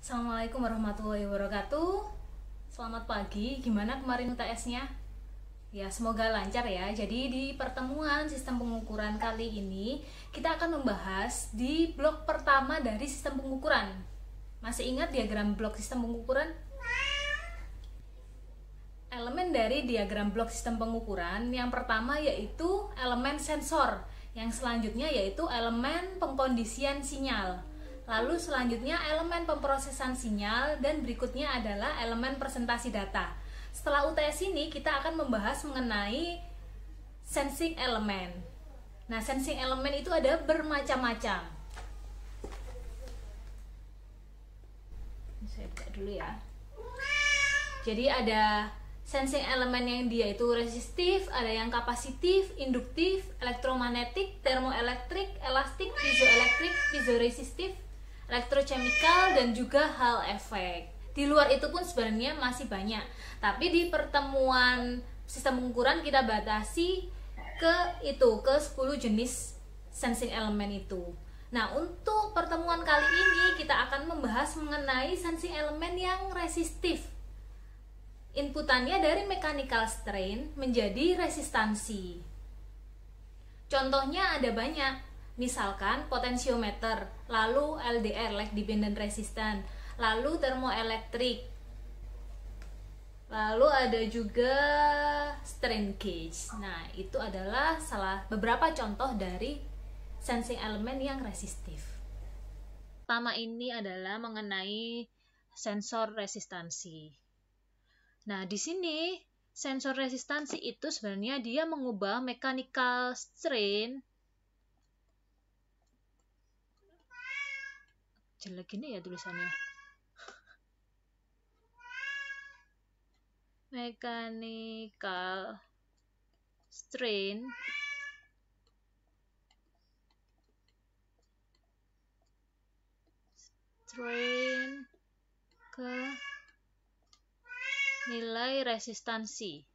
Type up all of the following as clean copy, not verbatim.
Assalamualaikum warahmatullahi wabarakatuh. Selamat pagi, gimana kemarin UTS-nya? Ya, semoga lancar ya. Jadi di pertemuan sistem pengukuran kali ini, kita akan membahas di blok pertama dari sistem pengukuran. Masih ingat diagram blok sistem pengukuran? Elemen dari diagram blok sistem pengukuran yang pertama yaitu elemen sensor, yang selanjutnya yaitu elemen pengkondisian sinyal, lalu selanjutnya elemen pemrosesan sinyal, dan berikutnya adalah elemen presentasi data. Setelah UTS ini kita akan membahas mengenai sensing elemen. Nah, sensing elemen itu ada bermacam-macam. Saya buka dulu ya. Jadi ada sensing elemen yang dia itu resistif, ada yang kapasitif, induktif, elektromagnetik, termoelektrik, elastik, piezoelektrik, piezoresistif, elektrochemical, dan juga Hall effect. Di luar itu pun sebenarnya masih banyak, tapi di pertemuan sistem pengukuran kita batasi ke 10 jenis sensing elemen itu. Nah, untuk pertemuan kali ini kita akan membahas mengenai sensing elemen yang resistif. Inputannya dari mechanical strain menjadi resistansi. Contohnya ada banyak, misalkan potensiometer, lalu LDR, like dependent resistance, lalu termoelektrik, lalu ada juga strain gauge. Nah, itu adalah beberapa contoh dari sensing elemen yang resistif. Pertama ini adalah mengenai sensor resistansi. Nah, di sini sensor resistansi itu sebenarnya dia mengubah mechanical strain. Jelek gini ya tulisannya. Mechanical strain ke nilai resistansi.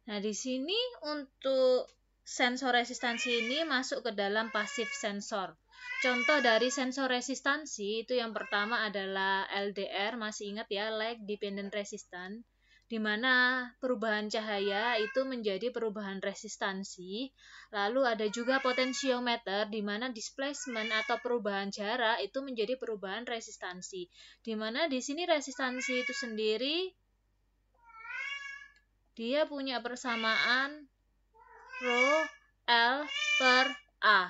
Nah, di sini untuk sensor resistansi ini masuk ke dalam pasif sensor. Contoh dari sensor resistansi itu yang pertama adalah LDR, masih ingat ya, like dependent resistance, di mana perubahan cahaya itu menjadi perubahan resistansi. Lalu ada juga potensiometer, di mana displacement atau perubahan jarak itu menjadi perubahan resistansi. Di mana di sini resistansi itu sendiri dia punya persamaan Rho L per A,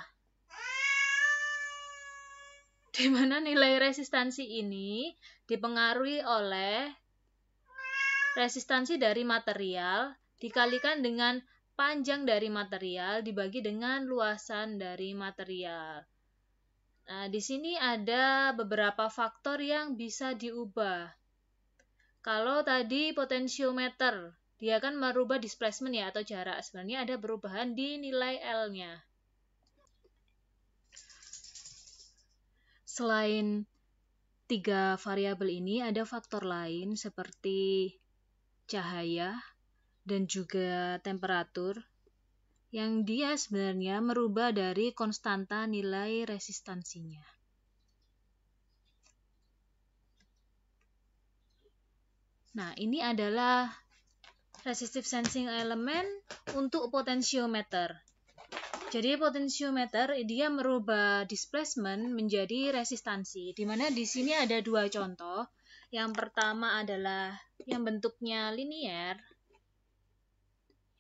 di mana nilai resistansi ini dipengaruhi oleh resistansi dari material dikalikan dengan panjang dari material dibagi dengan luasan dari material. Nah, di sini ada beberapa faktor yang bisa diubah. Kalau tadi potensiometer, dia akan merubah displacement ya, atau jarak. Sebenarnya ada perubahan di nilai L-nya. Selain 3 variabel ini, ada faktor lain seperti cahaya dan juga temperatur yang dia sebenarnya merubah dari konstanta nilai resistansinya. Nah, ini adalah resistive sensing element untuk potensiometer. Jadi potensiometer dia merubah displacement menjadi resistansi, di mana di sini ada 2 contoh. Yang pertama adalah yang bentuknya linier,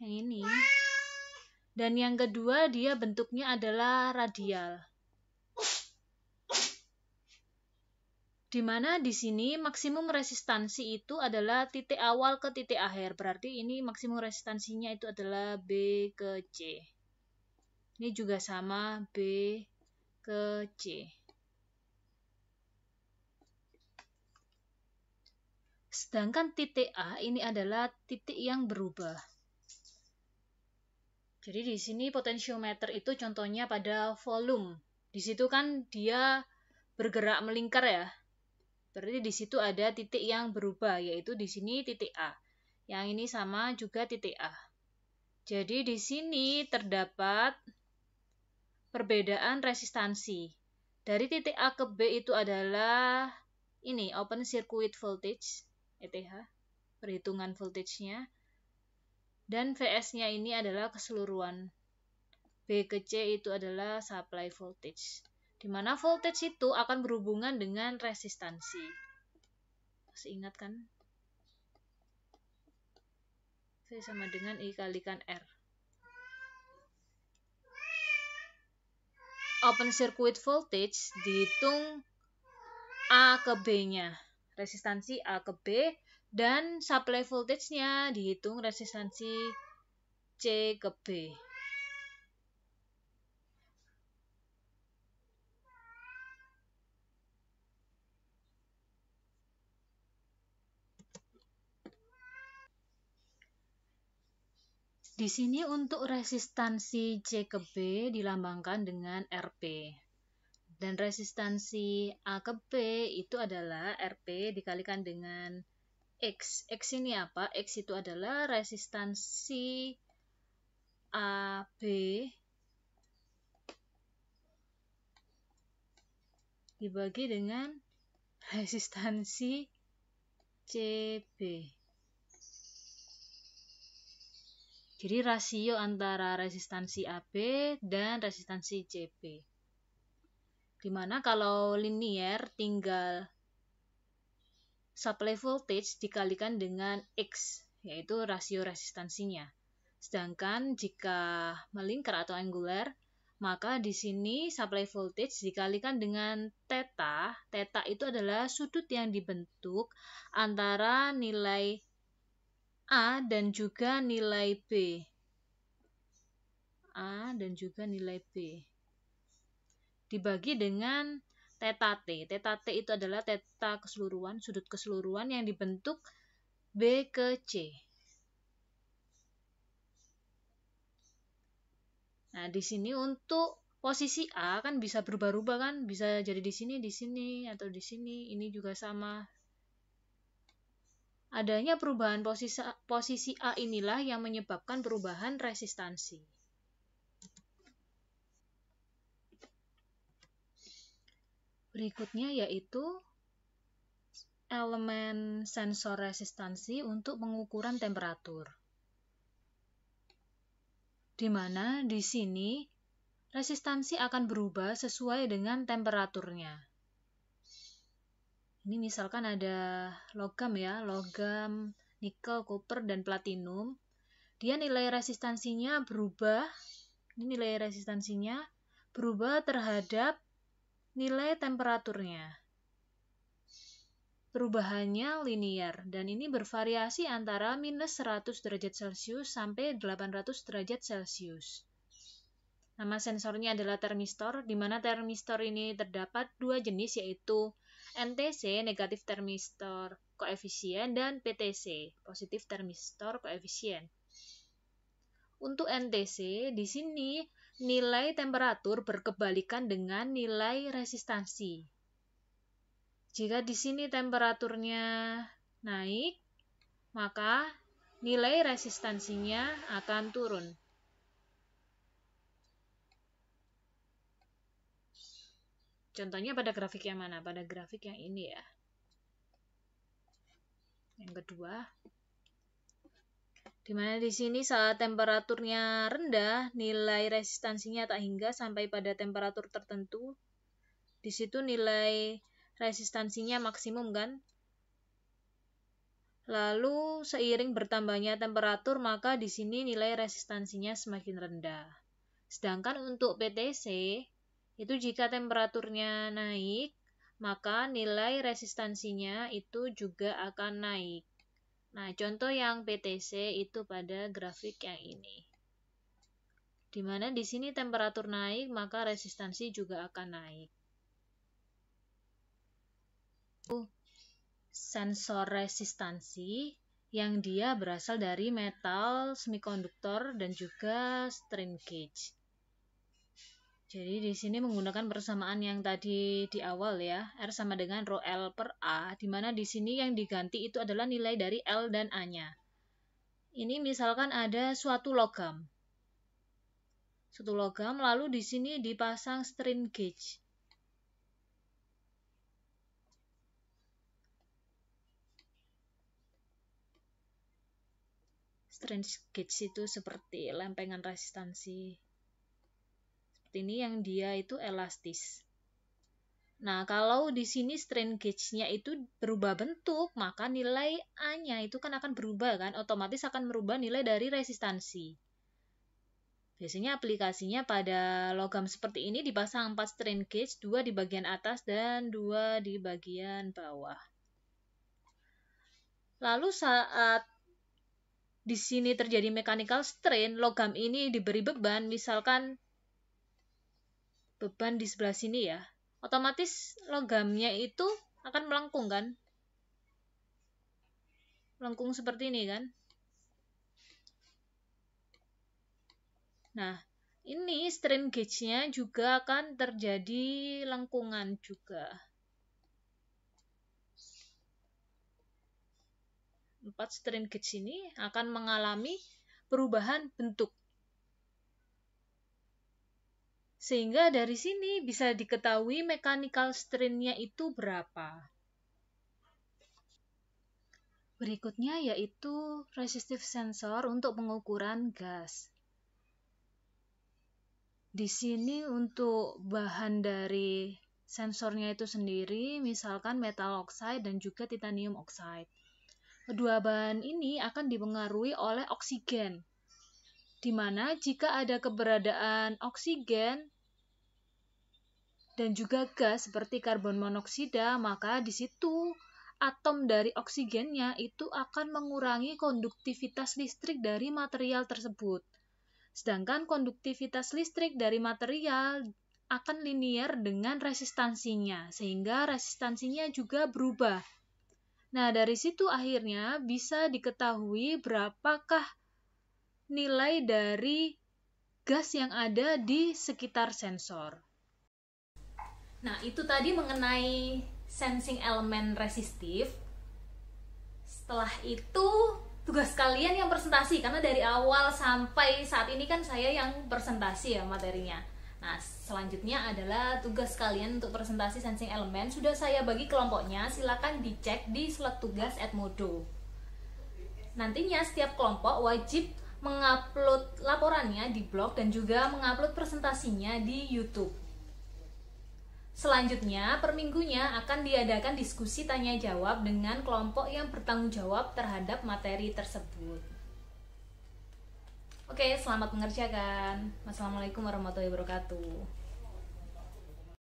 yang ini. Dan yang kedua dia bentuknya adalah radial. Di mana di sini maksimum resistansi itu adalah titik awal ke titik akhir. Berarti ini maksimum resistansinya itu adalah B ke C. Ini juga sama, B ke C. Sedangkan titik A ini adalah titik yang berubah. Jadi di sini potensiometer itu contohnya pada volume. Di situ kan dia bergerak melingkar ya. Berarti di situ ada titik yang berubah, yaitu di sini titik A. Yang ini sama juga titik A. Jadi di sini terdapat perbedaan resistansi. Dari titik A ke B itu adalah ini open circuit voltage, ETH, perhitungan voltage-nya. Dan VS-nya ini adalah keseluruhan. B ke C itu adalah supply voltage. Di mana voltage itu akan berhubungan dengan resistansi. Masih ingat kan? V sama dengan I kalikan R. Open circuit voltage dihitung A ke B-nya. Resistansi A ke B. Dan supply voltage-nya dihitung resistansi C ke B. Di sini untuk resistansi C ke B dilambangkan dengan Rp. Dan resistansi A ke B itu adalah Rp dikalikan dengan X. X ini apa? X itu adalah resistansi AB dibagi dengan resistansi CB. Jadi rasio antara resistansi AB dan resistansi CB. Dimana kalau linier tinggal supply voltage dikalikan dengan X, yaitu rasio resistansinya. Sedangkan jika melingkar atau angular, maka di sini supply voltage dikalikan dengan theta. Theta itu adalah sudut yang dibentuk antara nilai A dan juga nilai B. A dan juga nilai B. Dibagi dengan theta T. Theta T itu adalah theta keseluruhan, sudut keseluruhan yang dibentuk B ke C. Nah, di sini untuk posisi A kan bisa berubah-ubah kan, bisa jadi di sini, atau di sini. Ini juga sama. Adanya perubahan posisi A inilah yang menyebabkan perubahan resistansi. Berikutnya yaitu elemen sensor resistansi untuk pengukuran temperatur. Di mana di sini resistansi akan berubah sesuai dengan temperaturnya. Ini misalkan ada logam ya, logam, nikel, koper, dan platinum. Dia nilai resistansinya berubah, ini nilai resistansinya berubah terhadap nilai temperaturnya. Perubahannya linear, dan ini bervariasi antara minus 100 derajat Celcius sampai 800 derajat Celcius. Nama sensornya adalah termistor, di mana termistor ini terdapat dua jenis, yaitu NTC, negatif termistor koefisien, dan PTC, positif termistor koefisien. Untuk NTC, di sini nilai temperatur berkebalikan dengan nilai resistansi. Jika di sini temperaturnya naik, maka nilai resistansinya akan turun. Contohnya pada grafik yang mana? Pada grafik yang ini ya. Yang kedua, dimana di sini saat temperaturnya rendah, nilai resistansinya tak hingga sampai pada temperatur tertentu. Di situ nilai resistansinya maksimum kan? Lalu seiring bertambahnya temperatur, maka di sini nilai resistansinya semakin rendah. Sedangkan untuk PTC, itu jika temperaturnya naik, maka nilai resistansinya itu juga akan naik. Nah, contoh yang PTC itu pada grafik yang ini. Di mana di sini temperatur naik, maka resistansi juga akan naik. Sensor resistansi yang dia berasal dari metal semikonduktor dan juga strain gauge. Jadi di sini menggunakan persamaan yang tadi di awal ya, R sama dengan rho L per A, di mana di sini yang diganti itu adalah nilai dari L dan A-nya. Ini misalkan ada suatu logam. Suatu logam, lalu di sini dipasang strain gauge. strain gauge itu seperti lempengan resistansi. Seperti ini yang dia itu elastis. Nah, kalau di sini strain gauge-nya itu berubah bentuk, maka nilai A-nya itu kan akan berubah kan, otomatis akan merubah nilai dari resistansi. Biasanya aplikasinya pada logam seperti ini dipasang 4 strain gauge, 2 di bagian atas dan 2 di bagian bawah. Lalu saat di sini terjadi mechanical strain, logam ini diberi beban, misalkan beban di sebelah sini ya, otomatis logamnya itu akan melengkung kan? Melengkung seperti ini kan? Nah, ini strain gauge-nya juga akan terjadi lengkungan juga. 4 strain gauge ini akan mengalami perubahan bentuk. Sehingga dari sini bisa diketahui mechanical strain-nya itu berapa. Berikutnya yaitu resistive sensor untuk pengukuran gas. Di sini untuk bahan dari sensornya itu sendiri, misalkan metal oxide dan juga titanium oxide. Kedua bahan ini akan dipengaruhi oleh oksigen, di mana jika ada keberadaan oksigen dan juga gas seperti karbon monoksida, maka di situ atom dari oksigennya itu akan mengurangi konduktivitas listrik dari material tersebut. Sedangkan konduktivitas listrik dari material akan linear dengan resistansinya, sehingga resistansinya juga berubah. Nah, dari situ akhirnya bisa diketahui berapakah nilai dari gas yang ada di sekitar sensor. Nah, itu tadi mengenai sensing elemen resistif. Setelah itu, tugas kalian yang presentasi, karena dari awal sampai saat ini kan saya yang presentasi ya materinya. Nah, selanjutnya adalah tugas kalian untuk presentasi sensing elemen. Sudah saya bagi kelompoknya, silakan dicek di slot tugas Edmodo. Nantinya setiap kelompok wajib mengupload laporannya di blog dan juga mengupload presentasinya di YouTube. Selanjutnya, per minggunya akan diadakan diskusi tanya-jawab dengan kelompok yang bertanggung jawab terhadap materi tersebut. Oke, selamat mengerjakan. Wassalamualaikum warahmatullahi wabarakatuh.